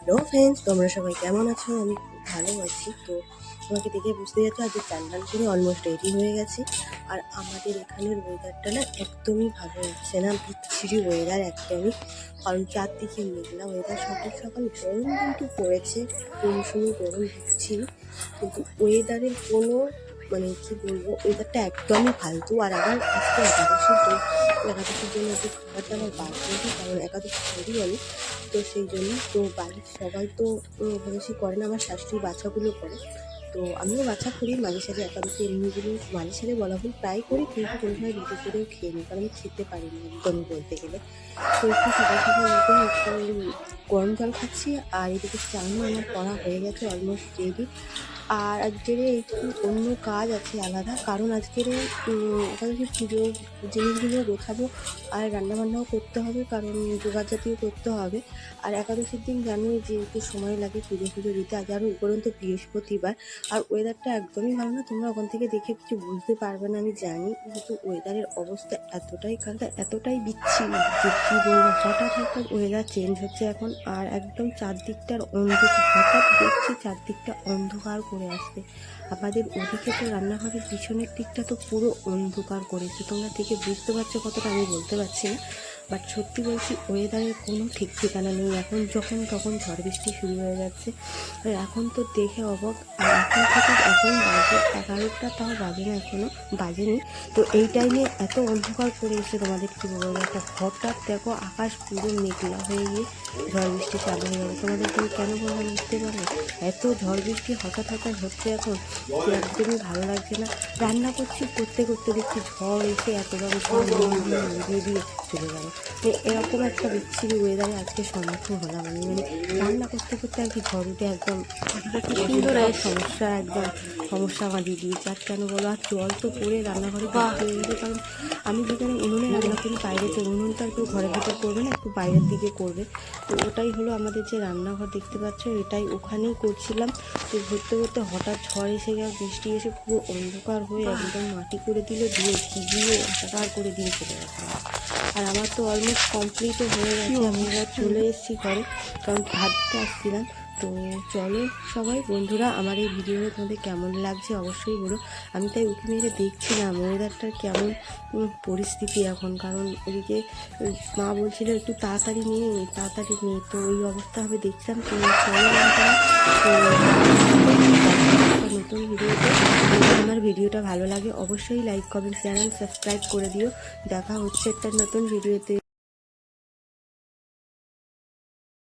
Hello friends, তোমরা সবাই কেমন আছো? আমি খুব ভালো আছি। তো তোমাকে দেখে বুঝতে যাচ্ছ আজকে চান টান করে অলমোস্ট রেডি হয়ে গেছি। আর আমাদের এখানের ওয়েদারটা না একদমই ভালো হচ্ছে না, বিচ্ছিরি ওয়েদার একদমই। কারণ চারদিকে মেঘলা ওয়েদার, সকাল সকাল গরম কিন্তু পড়েছে, মৌসুমি গরম বিচ্ছিরি, কিন্তু ওয়েদারের কোনো কি বলবো, ওয়েদারটা একদমই ফালতু। আর আবার আজকে একাদশীর জন্য একটু খাবার দাবার বার করেছি, কারণ একাদশী করি আমি। তো সেই জন্য তো বাড়ির সবাই তো একাদশী করে না, আমার শাশুড়ি বাচ্চাগুলো করে। তো আমিও বাচ্চা করি মাঝে সাঝে, একাদশী এমনিগুলো মাঝে সাঝে বলা ভুল, প্রায় করি, কিন্তু কোনো সময় রুটি করেও খেয়ে নিই, কারণ আমি খেতে পারি না একদমই বলতে গেলে। তো একটু সকাল সকাল উঠে একটু গরম জল খাচ্ছি, আর এদিকে চানও আমার করা হয়ে গেছে, অলমোস্ট রেডি। আর আজকের একটু অন্য কাজ আছে আলাদা, কারণ আজকের একাদশী পুজোর জিনিসগুলো গোছাবো, আর রান্নাবান্নাও করতে হবে, কারণ জোগাড় জাতীয় করতে হবে। আর একাদশীর দিন জানোই যে একটু সময় লাগে পুজো দিতে, আজ আরও উপরন্ত বৃহস্পতিবার। আর ওয়েদারটা একদমই ভালো না, তোমরা ওখান থেকে দেখে কিছু বুঝতে পারবে না আমি জানি, কিন্তু ওয়েদারের অবস্থা এতটাই খারাপ, এতটাই বিচ্ছিরি যে কী বলবো। হঠাৎ হঠাৎ ওয়েদার চেঞ্জ হচ্ছে এখন, আর একদম চারদিকটার অন্ধকার, হঠাৎ দেখছি চারদিকটা অন্ধকার করে আসছে। আমাদের ওদিকে তো রান্নাঘরের পিছনের দিকটা তো পুরো অন্ধকার করেছে, তোমরা দেখে বুঝতে পারছো কতটা, আমি বলতে পারছি না। বাট সত্যি বলছি, ওয়েদারের কোনো ঠিক ঠিকানা নেই, এখন যখন তখন ঝড় বৃষ্টি শুরু হয়ে যাচ্ছে। আর এখন তো দেখে অবাক, আর এখন বাজে 11টা, তাও বাজে না, এখনও বাজেনি। তো এই টাইমে এত অন্ধকার করে এসে তোমাদের কী বলবো, একটা হঠাৎ দেখো আকাশ পুরো মেঘলা হয়ে গিয়ে ঝড় বৃষ্টি চালু হয়ে যাবে। তোমাদের কেন বললাম বুঝতে পারবে? এত ঝড় বৃষ্টি হঠাৎ হচ্ছে এখন, যে একদমই ভালো লাগছে না। রান্না করতে করতে দেখছি ঝড় এসে একেবারে উড়িয়ে দিয়ে চলে গেল। এরকম একটা বিচ্ছিরি ওয়েদারে আজকে সম্মুখীন হলাম আমি, রান্না করতে আর কি ঝড় উঠে একদম সুন্দর এক সমস্যা বাঁধিয়ে দিয়েছে। আর কেন বলো, আর জল তো পড়ে রান্নাঘরে হয়ে গেছে, কারণ আমি যেখানে উনুনে রান্না করি, বাইরেতে উনুন তো আর কেউ ঘরের ভেতর করবে না, একটু বাইরের দিকে করবে। তো ওটাই হলো আমাদের যে রান্নাঘর দেখতে পাচ্ছ, এটাই ওখানেই করছিলাম। তো ঘুরতে হঠাৎ ঝড় এসে গেল, বৃষ্টি এসে পুরো অন্ধকার হয়ে একদম মাটি করে দিল, দিয়ে ভিজিয়ে একাকার করে দিয়ে চলে গেছে। আর আমার তো অলমোস্ট কমপ্লিটও হয়ে গেছে, আমি এবার চলে এসেছি ঘরে, কারণ ভাবতে আসছিলাম। তো চলো সবাই বন্ধুরা, আমার এই ভিডিওটা তোমাদের কেমন লাগছে অবশ্যই বলো। আমি তাই উঠে মেরে দেখছিলাম ওয়েদারটার কেমন পরিস্থিতি এখন, কারণ ওদিকে মা বলছিল একটু তাড়াতাড়ি নিয়ে, তো ওই অবস্থা হবে দেখছিলাম। তো চলো নতুন ভিডিওতে, যদি আমার ভিডিওটা ভালো লাগে অবশ্যই লাইক কমেন্ট চ্যানেল সাবস্ক্রাইব করে দিও। দেখা হচ্ছে একটা নতুন ভিডিওতে।